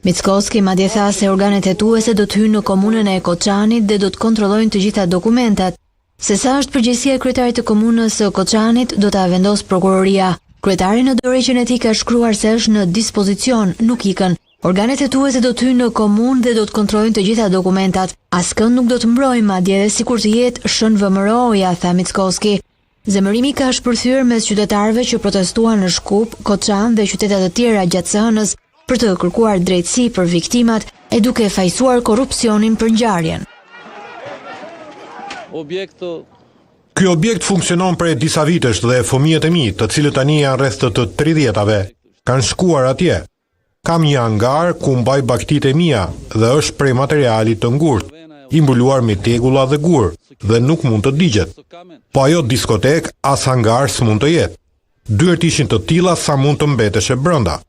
Mickoski madje tha se organet hetuese do të hyjnë në komunën e Koçanit dhe do të kontrollojnë të gjitha dokumentat. Se sa është përgjegjësia e kryetarit të komunës së Koçanit do ta vendos prokuroria. Kryetari në dorëheqjen e tij ka shkruar se është në dispozicion, nuk ikën. Organet hetuese do të hyjnë në komunë dhe do të kontrollojnë të gjitha dokumentat. Askënd nuk do të mbrojë, madje edhe sikur të jetë SHNVMRO-ja, tha Mickoski. Zemërimi ka shpërthyer mes qytetarëve që protestuan në Shkup, Koçan dhe qytete të tjera gjatë së hënës për të kërkuar drejtësi për viktimat e duke fajsuar korrupsionin për ngjarjen. Ky objekt funksionon prej disa vitesh dhe fëmijët e mi, të cilët tani janë rreth të 30-tave, kanë shkuar atje. Kam një hangar ku mbaj baktit e mia dhe është prej materialit të ngurtë, i mbuluar me tegulla dhe gur dhe nuk mund të digjet. Po ajo diskotek as hangar s'mund të jetë. Dyert ishin të tilla sa mund të mbetesh e brenda.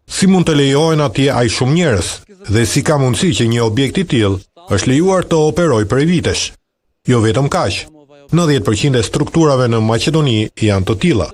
Si mund të lejohen atje aq shumë njerëz dhe si ka mundësi që një objekt i tillë është lejuar të operojë për vitesh. Jo vetëm kaq. 90% e strukturave në Maqedoni janë të tilla.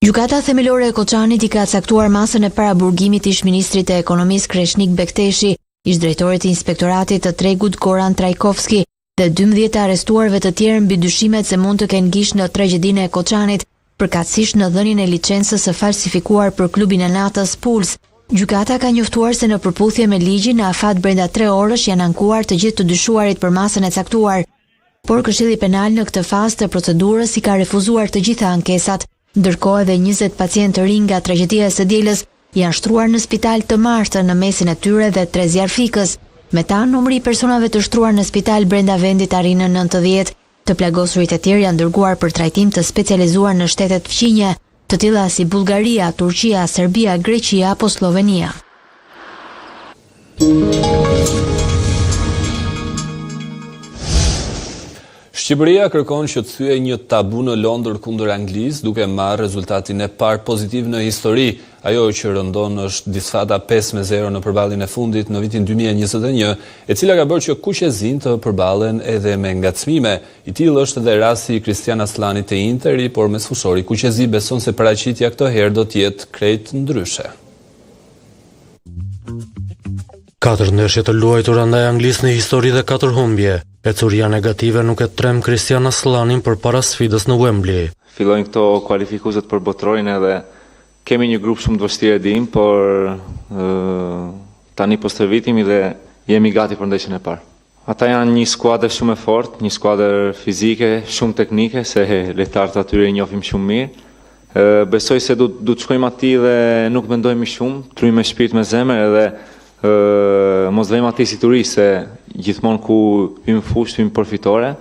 Gjykata themelore e Koçanit i ka caktuar masën e paraburgimit ish ministrit e ekonomisë Kreshnik Bekteshi, ish drejtorit të inspektoratit të tregut Goran Trajkovski dhe 12 arrestuarve të tjerë mbi dyshimet se mund të kenë gishtë në tragjedinë e Koçanit, përkatësisht në dhënien e licencës së falsifikuar për klubin e natës Puls. Gjykata ka njoftuar se në përputhje me ligjin në afat brenda 3 orësh janë ankuar të gjithë të dyshuarit për masën e caktuar, por Këshilli Penal në këtë fazë të procedurës i ka refuzuar të gjitha ankesat, ndërkohë edhe 20 pacientë të rinj nga tragjedia e së dielës janë shtruar në spital të martën në mesin e tyre dhe 3 zjarfikës. Me ta, numri i personave të shtruar në spital brenda vendit arrin në 90. Të plagosurit e tjerë janë dërguar për trajtim të specializuar në shtetet fqinje, të tilla si Bullgaria, Turqia, Serbia, Greqia apo Slovenia. Shqipëria kërkon që të thyej një tabu në Londër kundër Anglisë, duke marrë rezultatin e parë pozitiv në histori. Ajo që rëndon është disfata 5-0 në përballjen e fundit në vitin 2021, e cila ka bërë që kuqezin të përballen edhe me ngacmime. I tillë është edhe rasti i Kristian Aslanit të Interi, por mesfushori kuqezi beson se paraqitja këtë herë do të jetë krejt ndryshe. 4 ndeshje të luajtura ndaj Anglisë në histori dhe 4 humbje. Ecuria negative nuk e trem Kristian Aslanin për para sfidës në Wembley. Fillojnë këto kualifikueset për botrojnë edhe kemi një grup shumë të vështirë e dim, por tani po stërvitemi dhe jemi gati për ndeshjen e parë. Ata janë një skuadër shumë e fortë, një skuadër fizike, shumë teknike, se lojtarët atyre i njohim shumë mirë. Besoj se du të shkojmë aty dhe nuk mendojmë shumë, trymë me shpirt me zemër edhe mos vëjmë ati si turist, se gjithmonë ku hymë fushë, hymë përfitore.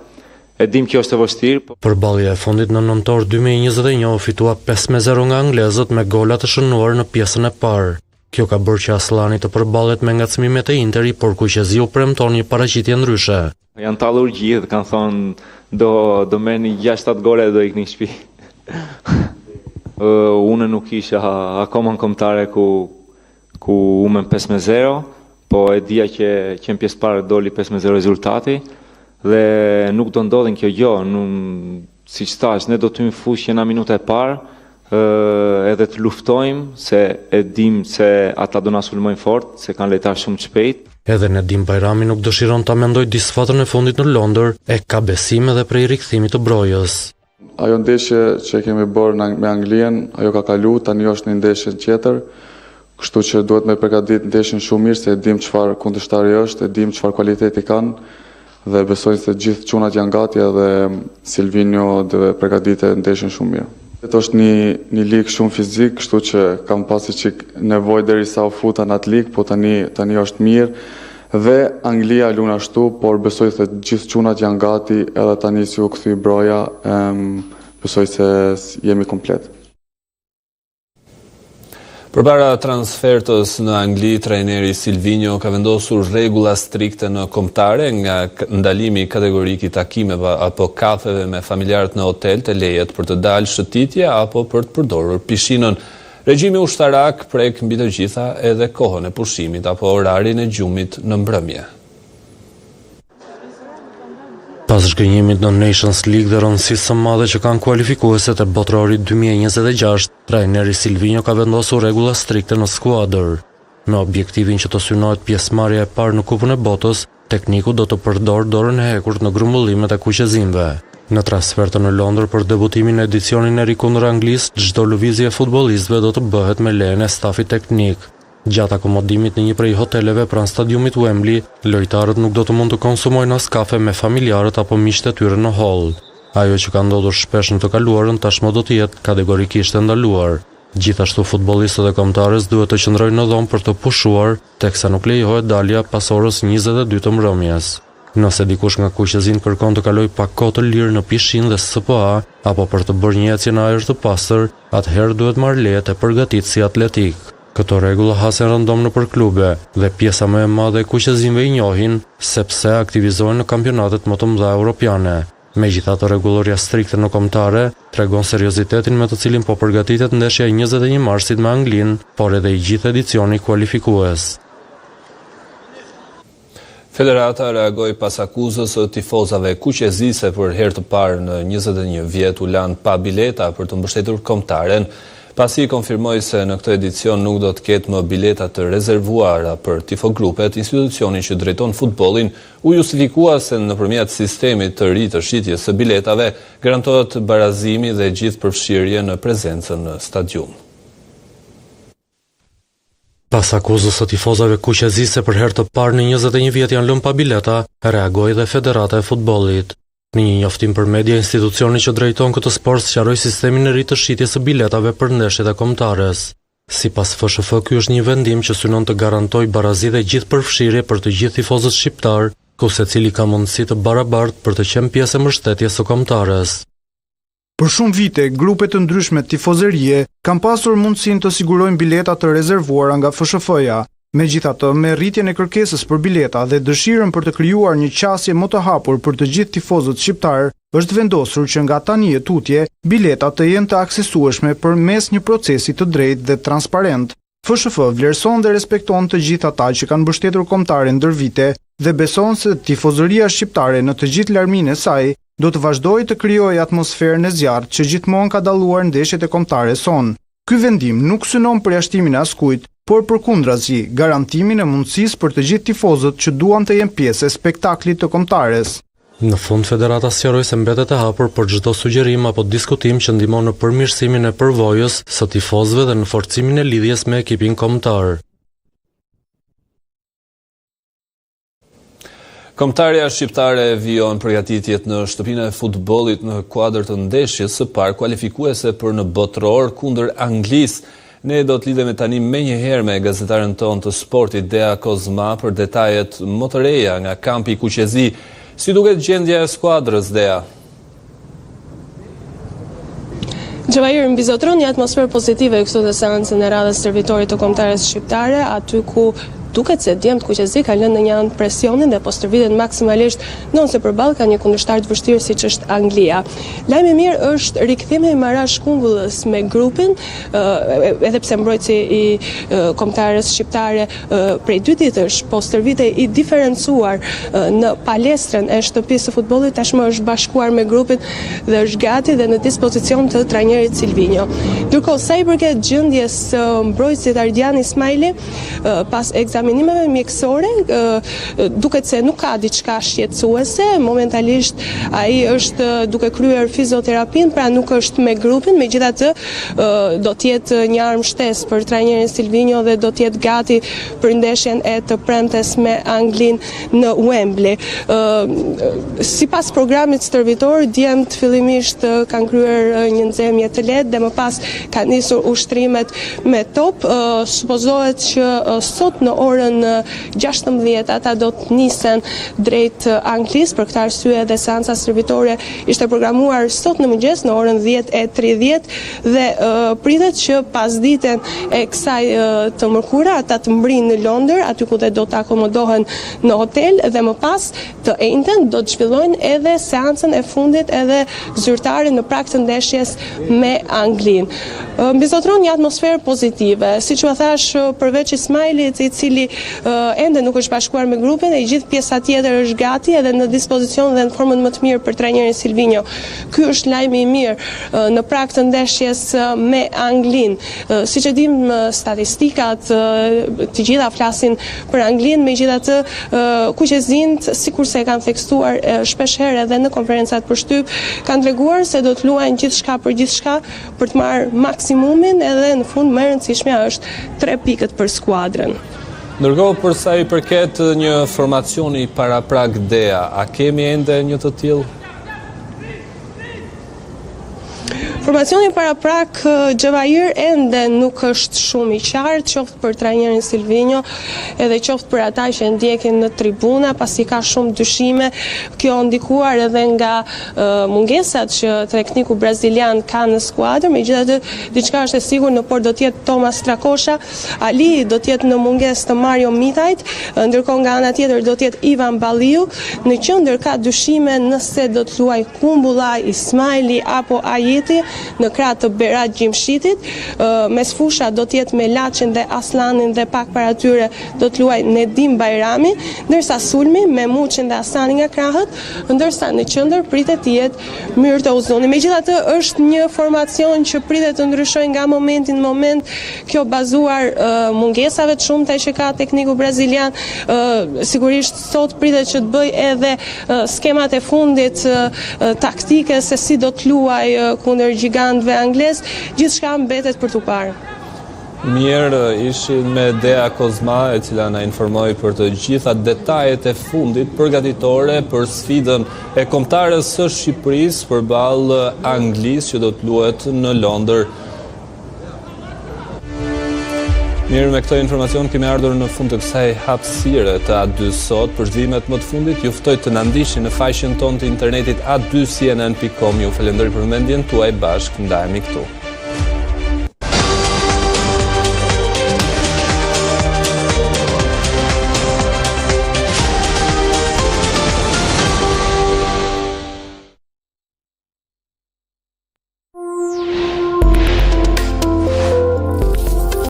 E dim kjo është e vështirë. Përballja e fundit në nëntor 2021 u fitua 5-0 nga anglezët me gola të shënuar në pjesën e parë. Kjo ka bërë që Aslani të përballet me ngacmimet e Interi, por kuqezi u premton një paraqitje ndryshe. Janë tallur gjithë, kanë thonë do merrni 6-7 gole dhe do ikni në shtëpi. Unë nuk isha akoma në kombëtare ku umën 5-0, po e dija që në pjesë parë doli 5-0 rezultati dhe nuk do ndodhin kjo gjë, si që thash, ne do të hyjmë fushë në minuta e parë edhe të luftojmë, se e dim se ata do na sulmojnë fort, se kanë lojtarë shumë të shpejt. Edhe Nedim Bajrami nuk dëshiron ta mendoj disfatën e fundit në Londër, e ka besim edhe prej rikthimit të brojës. Ajo ndeshje që kemi bërë me Anglien, ajo ka kalu, tani është një ndeshje tjetër. Kështu që duhet me përgatit ndeshjen shumë mirë, se e dim çfarë kundërshtari është, e dim çfarë kualiteti kanë dhe besoj se gjithë çunat janë gati edhe Silvinho do përgatitet ndeshjen shumë mirë. Këtë është një ligë shumë fizik, kështu që kam pasi çik nevojë derisa u futa në atë ligë, po tani është mirë dhe Anglia lun ashtu, por besoj se gjithë çunat janë gati edhe tani si u kthy broja, besoj se jemi komplet. Përpara transfertës në Angli, trajneri Silvinho ka vendosur rregulla strikte në kombëtare, nga ndalimi kategorik i takimeve apo kafeve me familjarët në hotel të lejet për të dalë shëtitje apo për të përdorur pishinën. Regjimi ushtarak prek mbi të gjitha edhe kohën e pushimit apo orarin e gjumit në mbrëmje. Pas zhgënjimit në Nations League dhe rëndësisë së madhe që kanë kualifikueset e botrorit 2026, trajneri Silvinho ka vendosur rregulla strikte në skuadër. Me objektivin që të synohet pjesëmarrja e parë në Kupën e Botës, tekniku do të përdor dorën e hekur në grumbullimet e kuqezinëve. Në transfertën në Londër për debutimin e edicionin e ri kundër Anglisë, çdo lëvizje e futbollistëve do të bëhet me lejen e stafit teknik. Gjatë akomodimit në një prej hoteleve pranë stadiumit Wembley, lojtarët nuk do të mund të konsumojnë as kafe me familjarët apo miqtë e tyre në hall. Ajo që ka ndodhur shpesh në të kaluarën tashmë do të jetë kategorikisht e ndaluar. Gjithashtu futbollistët e kombëtarës duhet të qëndrojnë në dhomë për të pushuar, teksa nuk lejohet dalja pas orës 22 të mbrëmjes. Nëse dikush nga kuqezin kërkon të kaloj pak kohë të lirë në pishinë dhe SPA apo për të bërë një ecje në ajër të pastër, atëherë duhet marrë lejet e përgatitësi atletik. Këto rregulla hasen rëndom nëpër klube dhe pjesa më e madhe e kuqezinëve i njohin sepse aktivizohen në kampionatet më të mëdha europiane. Megjithatë, rregulloria strikte në kombëtare tregon seriozitetin me të cilin po përgatitet ndeshja e 21 marsit me Anglinë, por edhe i gjithë edicioni kualifikues. Federata reagoi pas akuzës së tifozave kuqezise për herë të parë në 21 vjet u lanë pa bileta për të mbështetur kombëtaren. Pasi konfirmoi se në këtë edicion nuk do të ketë më bileta të rezervuara për tifogrupet, institucioni që drejton futbollin u justifikua se nëpërmjet sistemit të ri të shitjes së biletave garantohet barazimi dhe gjithë përfshirje në prezencën në stadium. Pas akuzës së tifozave kuqezise për herë të parë në 21 vjet janë lënë pa bileta, reagoi dhe Federata e Futbollit. Në një njoftim për media, institucioni që drejton këtë sport sqaroi sistemin e ri të shitjes së biletave për ndeshjet e kombëtares. Sipas FSHF, ky është një vendim që synon të garantojë barazi dhe gjithë përfshirje për të gjithë tifozët shqiptar, ku secili ka mundësi të barabartë për të qenë pjesë e mbështetjes së kombëtares. Për shumë vite, grupe të ndryshme tifozerie kanë pasur mundësinë të sigurojnë bileta të rezervuara nga FSHF-ja. Megjithatë, me rritjen e kërkesës për bileta dhe dëshirën për të krijuar një qasje më të hapur për të gjithë tifozët shqiptar, është vendosur që nga tani e tutje, biletat të jenë të aksesueshme përmes një procesi të drejtë dhe transparent. FSHF vlerëson dhe respekton të gjithë ata që kanë mbështetur kombëtarin ndër vite dhe beson se tifozëria shqiptare në të gjithë larminë e saj do të vazhdojë të krijojë atmosferën e zjarrt që gjithmonë ka dalluar ndeshjet e kombëtares son. Ky vendim nuk synon përjashtimin e askujt, por përkundrazi garantimin e mundësisë për të gjithë tifozët që duan të jenë pjesë e spektaklit të kombëtares. Në fund, federata sqaroi se mbetet e hapur për çdo sugjerim apo diskutim që ndihmon në përmirësimin e përvojës së tifozëve dhe në forcimin e lidhjes me ekipin kombëtar. Kombëtarja shqiptare vijon përgatitjet në shtëpinë e futbollit në kuadër të ndeshjes së parë kualifikuese për në botëror kundër Anglisë. Ne do të lidhemi tani menjëherë me gazetaren tonë të sportit Dea Kozma për detajet më të reja nga kampi i Kuqezi. Si duket gjendja e skuadrës, Dea? Gjavair, mbizotron një atmosferë pozitive këtu të seancën e radhës servitorit të kombëtares shqiptare, aty ku duket se djemt Kuqezi ka lënë në një anë presionin dhe po stërvitet maksimalisht nëse përballë ka një kundërshtar të vështirë siç është Anglia. Lajmi i mirë është rikthimi i Marash Kungullës me grupin, edhe pse mbrojtësi i kombëtares shqiptare prej 2 ditësh po stërvitej i diferencuar në palestrën e shtëpisë së futbollit, tashmë është bashkuar me grupin dhe është gati dhe në dispozicion të trajnerit Silvinjo. Ndërkohë sa i përket gjendjes së mbrojtësit Ardian Ismaili, pas ekzaminimeve mjekësore, duket se nuk ka diçka shqetësuese, momentalisht ai është duke kryer fizioterapin, pra nuk është me grupin, megjithatë do të jetë një armë shtesë për trajnerin Silvinjo dhe do të jetë gati për ndeshjen e të premtes me Anglin në Wembley. Sipas programit stërvitor, djemt fillimisht kanë kryer një nxemje të lehtë dhe më pas kanë nisur ushtrimet me top. Supozohet që sot në orën 16 ata do të nisen drejt Anglisë. Për këtë arsye dhe seanca stërvitore ishte programuar sot në mëngjes në orën 10:30 dhe pritet që pasditen e kësaj të mërkura ata të mbrinë në Londër, aty ku do të akomodohen në hotel dhe më pas të njëjtën do të zhvillojnë edhe seancën e fundit edhe zyrtare në prag të ndeshjes me Anglinë. Mbizotron një atmosferë pozitive, siç u thash, përveç Ismailit i cili ende nuk është bashkuar me grupin, e gjithë pjesa tjetër është gati edhe në dispozicion dhe në formën më të mirë për trajnerin Silvinjo. Ky është lajmi i mirë në prag të ndeshjes me Anglinë. Siç e dim, statistikat të gjitha flasin për Anglinë, megjithatë kuqezinjt, sikurse e kanë theksuar shpeshherë edhe në konferencat për shtyp, kanë treguar se do të luajnë gjithçka për gjithçka për të marrë maksimumin edhe në fund më e rëndësishmja është 3 pikët për skuadrën. Ndërkohë, për sa i përket një formacioni para prag Dea, a kemi ende një të tillë? Formacioni para prag Gjavair ende nuk është shumë i qartë, qoftë për trajnerin Silvinjo, edhe qoftë për ata që ndjekin në tribuna, pasi ka shumë dyshime. Kjo ndikuar edhe nga mungesat që tekniku brazilian ka në skuadër, megjithatë diçka është e sigurt, në por do të jetë Thomas Strakosha, Ali do të jetë në mungesë të Mario Mitajt, ndërkohë nga ana tjetër do të jetë Ivan Balliu. Në qendër ka dyshime nëse do të luaj Kumbulla, Ismaili apo Ajeti. Në krah të Berat Gjimshitit, mes fusha do të jetë me Laçin dhe Aslanin dhe pak para tyre do të luaj Nedim Bajrami, ndërsa sulmi me Muçin dhe Asani nga krahët, ndërsa në qendër pritet të jetë Myrtë Uzuni. Megjithatë është një formacion që pritet të ndryshojë nga momenti në moment, kjo bazuar mungesave të shumta që ka tekniku brazilian. Sigurisht sot pritet që të bëj edhe skemat e fundit taktike se si do të luaj kundër gjigantëve anglez, gjithçka mbetet për t'u parë. Mirë, ishin me Dea Kozma, e cila na informoi për të gjitha detajet e fundit përgatitore për sfidën e kombëtares së Shqipërisë përballë Anglisë që do të luhet në Londër. Mirë, me këto informacion kemi ardhur në fund të kësaj hapësire të A2 sot. Për zhvillimet më të fundit, ju ftoj të na ndiqni në faqen tonë të internetit a2cnn.com. Ju falenderoj për vëmendjen tuaj, bashkë ndajemi këtu.